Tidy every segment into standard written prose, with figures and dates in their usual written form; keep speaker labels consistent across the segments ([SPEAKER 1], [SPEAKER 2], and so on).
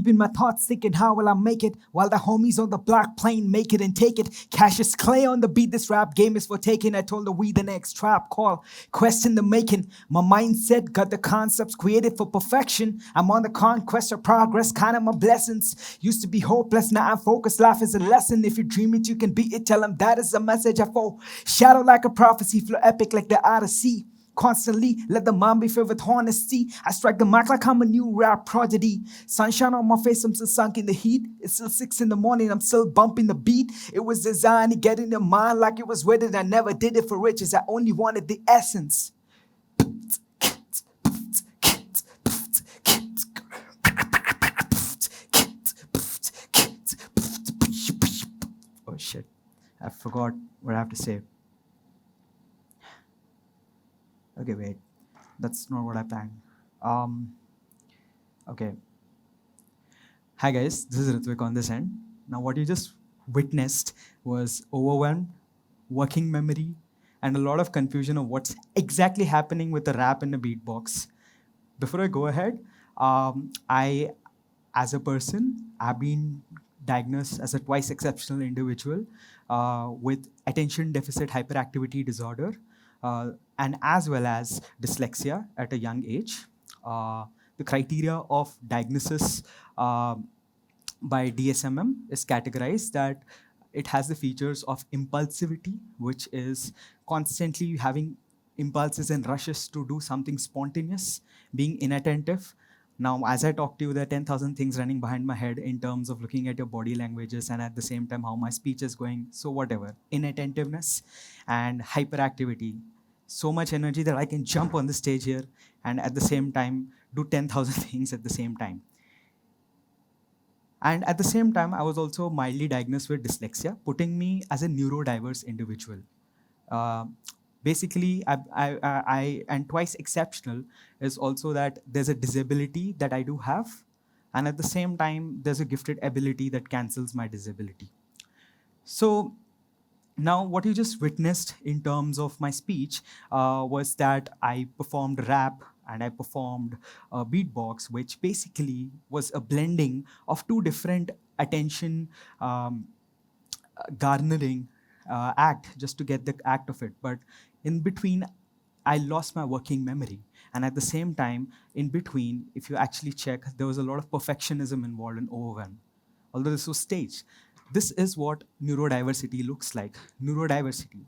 [SPEAKER 1] Keeping my thoughts thinking, how will I make it? While the homies on the block playing, make it and take it. Cassius Clay on the beat, this rap game is for taking. I told the we the next trap call. Question the making. My mindset got the concepts created for perfection. I'm on the conquest of progress, kind of my blessings. Used to be hopeless, now I'm focused. Life is a lesson. If you dream it, you can beat it. Tell them that is a message I fold. Shadow like a prophecy, flow epic like the Odyssey. Constantly let the mind be filled with honesty. I strike the mic like I'm a new rap prodigy. Sunshine on my face, I'm still sunk in the heat. It's still 6 in the morning, I'm still bumping the beat. It was designed to get in your mind like it was with it. I never did it for riches, I only wanted the essence. Oh shit, I forgot what I have to say. Okay, wait. That's not what I planned. Okay. Hi guys, this is Ritvik on this end. Now what you just witnessed was overwhelm, working memory, and a lot of confusion of what's exactly happening with the rap and the beatbox. Before I go ahead, as a person, I've been diagnosed as a twice exceptional individual with attention deficit hyperactivity disorder, and as well as dyslexia at a young age. The criteria of diagnosis by DSMM is categorized that it has the features of impulsivity, which is constantly having impulses and rushes to do something spontaneous, being inattentive. Now, as I talk to you, there are 10,000 things running behind my head in terms of looking at your body languages and at the same time how my speech is going. So whatever, inattentiveness and hyperactivity. So much energy that I can jump on the stage here and at the same time do 10,000 things at the same time. And at the same time, I was also mildly diagnosed with dyslexia, putting me as a neurodiverse individual. Uh, Basically, and twice exceptional is also that there's a disability that I do have, and at the same time, there's a gifted ability that cancels my disability. So now, what you just witnessed in terms of my speech was that I performed rap and I performed beatbox, which basically was a blending of two different attention garnering act just to get the act of it. But in between, I lost my working memory. And at the same time, in between, if you actually check, there was a lot of perfectionism involved in overwhelm. Although this was staged. This is what neurodiversity looks like. Neurodiversity.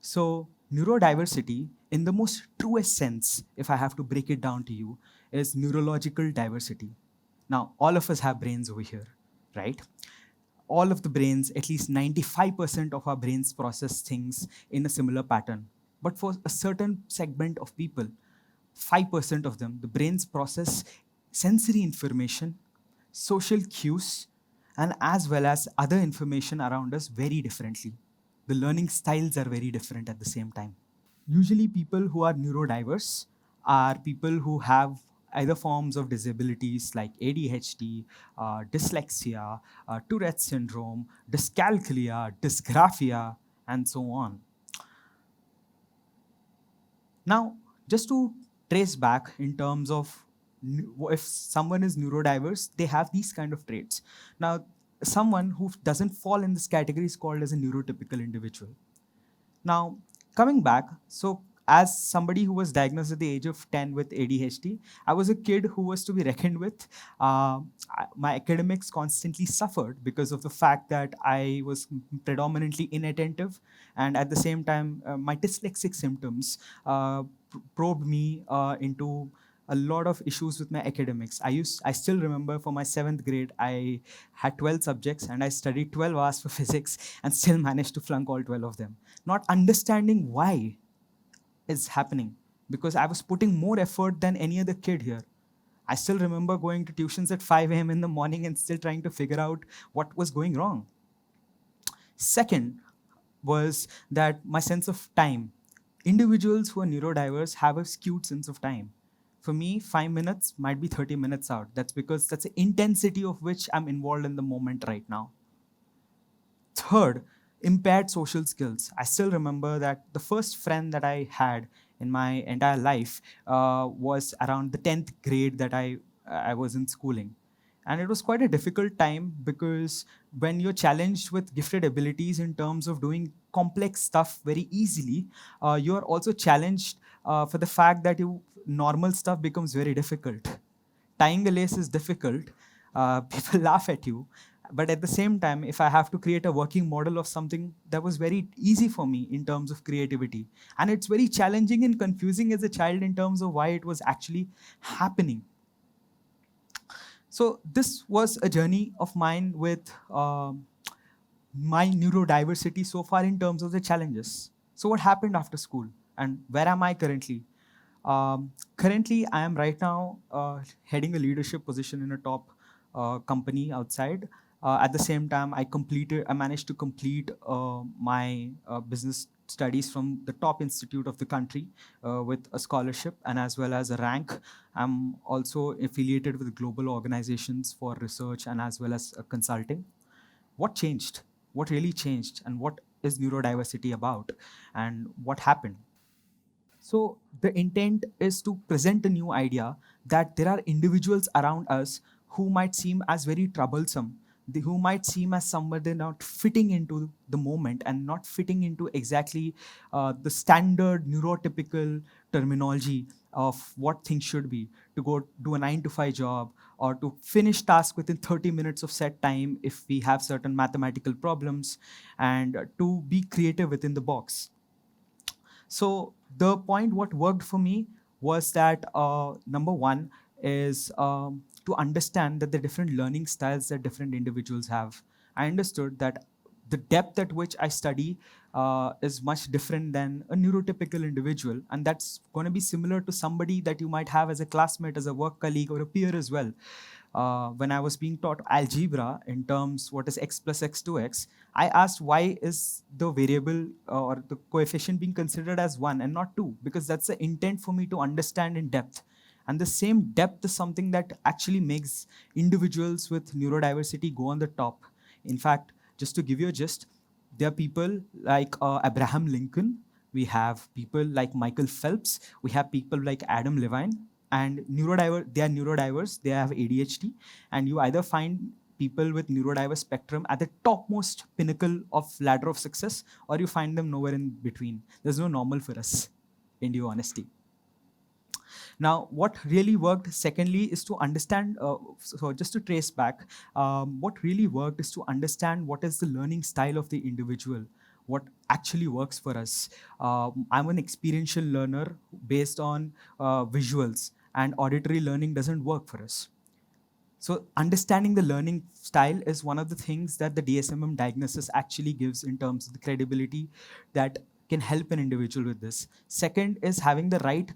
[SPEAKER 1] So neurodiversity, in the most truest sense, if I have to break it down to you, is neurological diversity. Now, all of us have brains over here, right? All of the brains, at least 95% of our brains process things in a similar pattern. But for a certain segment of people, 5% of them, the brains process sensory information, social cues, and as well as other information around us very differently. The learning styles are very different at the same time. Usually people who are neurodiverse are people who have either forms of disabilities like ADHD, dyslexia, Tourette syndrome, dyscalculia, dysgraphia, and so on. Now, just to trace back in terms of if someone is neurodiverse, they have these kind of traits. Now, someone who doesn't fall in this category is called as a neurotypical individual. Now, coming back, so as somebody who was diagnosed at the age of 10 with ADHD, I was a kid who was to be reckoned with. My academics constantly suffered because of the fact that I was predominantly inattentive, and at the same time, my dyslexic symptoms probed me into a lot of issues with my academics. I still remember for my 7th grade, I had 12 subjects and I studied 12 hours for physics and still managed to flunk all 12 of them. Not understanding why is happening because I was putting more effort than any other kid here. I still remember going to tuitions at 5 a.m. in the morning and still trying to figure out what was going wrong. Second was that my sense of time. Individuals who are neurodiverse have a skewed sense of time. For me, 5 minutes might be 30 minutes out. That's because that's the intensity of which I'm involved in the moment right now. Third, impaired social skills. I still remember that the first friend that I had in my entire life was around the 10th grade that I was in schooling. And it was quite a difficult time because when you're challenged with gifted abilities in terms of doing complex stuff very easily, you're also challenged for the fact that you normal stuff becomes very difficult. Tying a lace is difficult. People laugh at you. But at the same time, if I have to create a working model of something that was very easy for me in terms of creativity, and it's very challenging and confusing as a child in terms of why it was actually happening. So this was a journey of mine with my neurodiversity so far in terms of the challenges. So what happened after school, and where am I currently? Currently, I am right now heading a leadership position in a top company outside. At the same time, I managed to complete my business studies from the top institute of the country with a scholarship and as well as a rank. I'm also affiliated with global organizations for research and as well as consulting. What changed? What really changed? And what is neurodiversity about? And what happened? So the intent is to present a new idea that there are individuals around us who might seem as very troublesome, who might seem as somebody not fitting into the moment and not fitting into exactly the standard neurotypical terminology of what things should be, to go do a 9 to 5 job or to finish task within 30 minutes of set time if we have certain mathematical problems, and to be creative within the box. So the point what worked for me was that number one is to understand that the different learning styles that different individuals have. I understood that the depth at which I study is much different than a neurotypical individual, and that's going to be similar to somebody that you might have as a classmate, as a work colleague, or a peer as well. When I was being taught algebra in terms what is x plus x to x, I asked why is the variable or the coefficient being considered as 1 and not 2? Because that's the intent for me to understand in depth. And the same depth is something that actually makes individuals with neurodiversity go on the top. In fact, just to give you a gist, there are people like Abraham Lincoln. We have people like Michael Phelps. We have people like Adam Levine. And they are neurodiverse. They have ADHD, and you either find people with neurodiverse spectrum at the topmost pinnacle of ladder of success, or you find them nowhere in between. There's no normal for us, in due honesty. Now, what really worked, secondly, is to understand. So, just to trace back, what really worked is to understand what is the learning style of the individual, what actually works for us. I'm an experiential learner based on visuals, and auditory learning doesn't work for us. So understanding the learning style is one of the things that the DSMM diagnosis actually gives in terms of the credibility that can help an individual with this. Second is having the right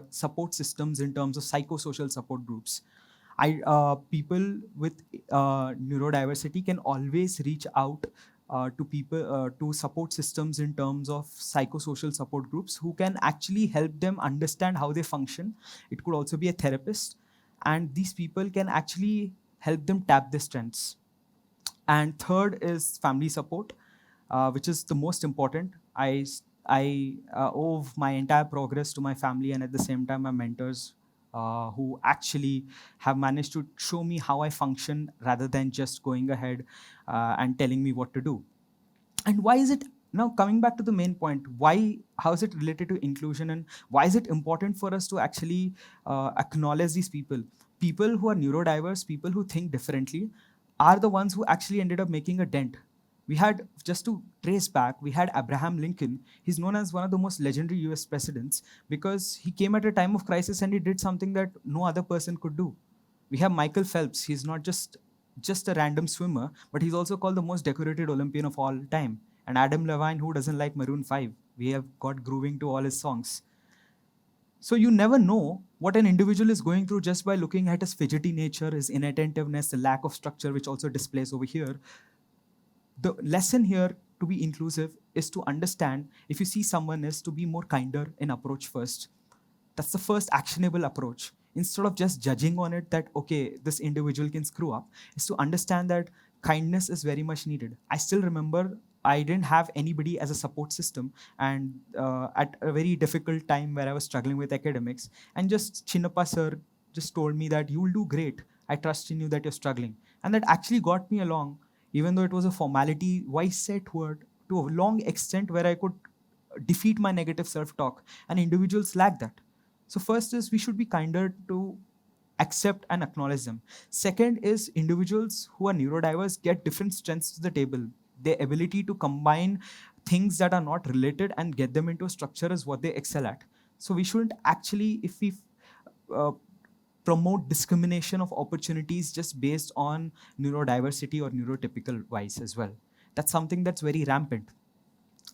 [SPEAKER 1] support systems in terms of psychosocial support groups. People with neurodiversity can always reach out to people to support systems in terms of psychosocial support groups who can actually help them understand how they function. It could also be a therapist, and these people can actually help them tap their strengths. And third is family support, which is the most important. I owe my entire progress to my family and at the same time my mentors, who actually have managed to show me how I function rather than just going ahead and telling me what to do. And why is it, now coming back to the main point, why, how is it related to inclusion, and why is it important for us to actually acknowledge these people? People who are neurodiverse, people who think differently, are the ones who actually ended up making a dent. We had, just to trace back, we had Abraham Lincoln. He's known as one of the most legendary US presidents because he came at a time of crisis and he did something that no other person could do. We have Michael Phelps. He's not just a random swimmer, but he's also called the most decorated Olympian of all time. And Adam Levine, who doesn't like Maroon 5? We have got grooving to all his songs. So you never know what an individual is going through just by looking at his fidgety nature, his inattentiveness, the lack of structure, which also displays over here. The lesson here to be inclusive is to understand, if you see someone, is to be more kinder in approach first. That's the first actionable approach. Instead of just judging on it that, okay, this individual can screw up, is to understand that kindness is very much needed. I still remember I didn't have anybody as a support system, and at a very difficult time where I was struggling with academics, and just Chinnappa sir just told me that you will do great. I trust in you that you're struggling. And that actually got me along, even though it was a formality, wise set word to a long extent where I could defeat my negative self talk. And individuals lack that. So, first is we should be kinder to accept and acknowledge them. Second is individuals who are neurodiverse get different strengths to the table. Their ability to combine things that are not related and get them into a structure is what they excel at. So we shouldn't actually, if we uh, promote discrimination of opportunities just based on neurodiversity or neurotypical wise as well. That's something that's very rampant.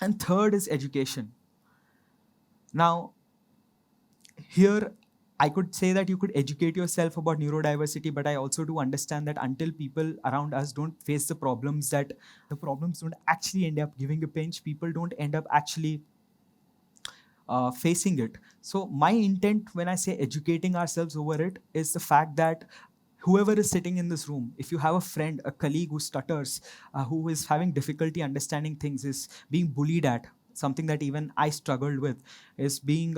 [SPEAKER 1] And third is education. Now, here I could say that you could educate yourself about neurodiversity, but I also do understand that until people around us don't face the problems, that the problems don't actually end up giving a pinch, people don't end up actually facing it. So my intent when I say educating ourselves over it is the fact that whoever is sitting in this room, if you have a friend, a colleague who stutters, who is having difficulty understanding things, is being bullied at, something that even I struggled with, is being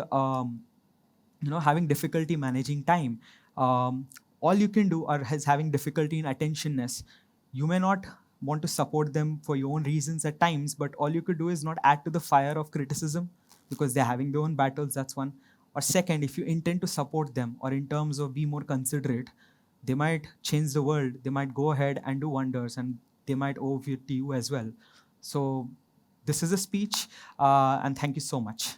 [SPEAKER 1] having difficulty managing time, all you can do, or is having difficulty in attentionness, you may not want to support them for your own reasons at times, but all you could do is not add to the fire of criticism because they're having their own battles. That's one. Or second, if you intend to support them or in terms of be more considerate, they might change the world, they might go ahead and do wonders, and they might owe it to you as well. So this is a speech, and thank you so much.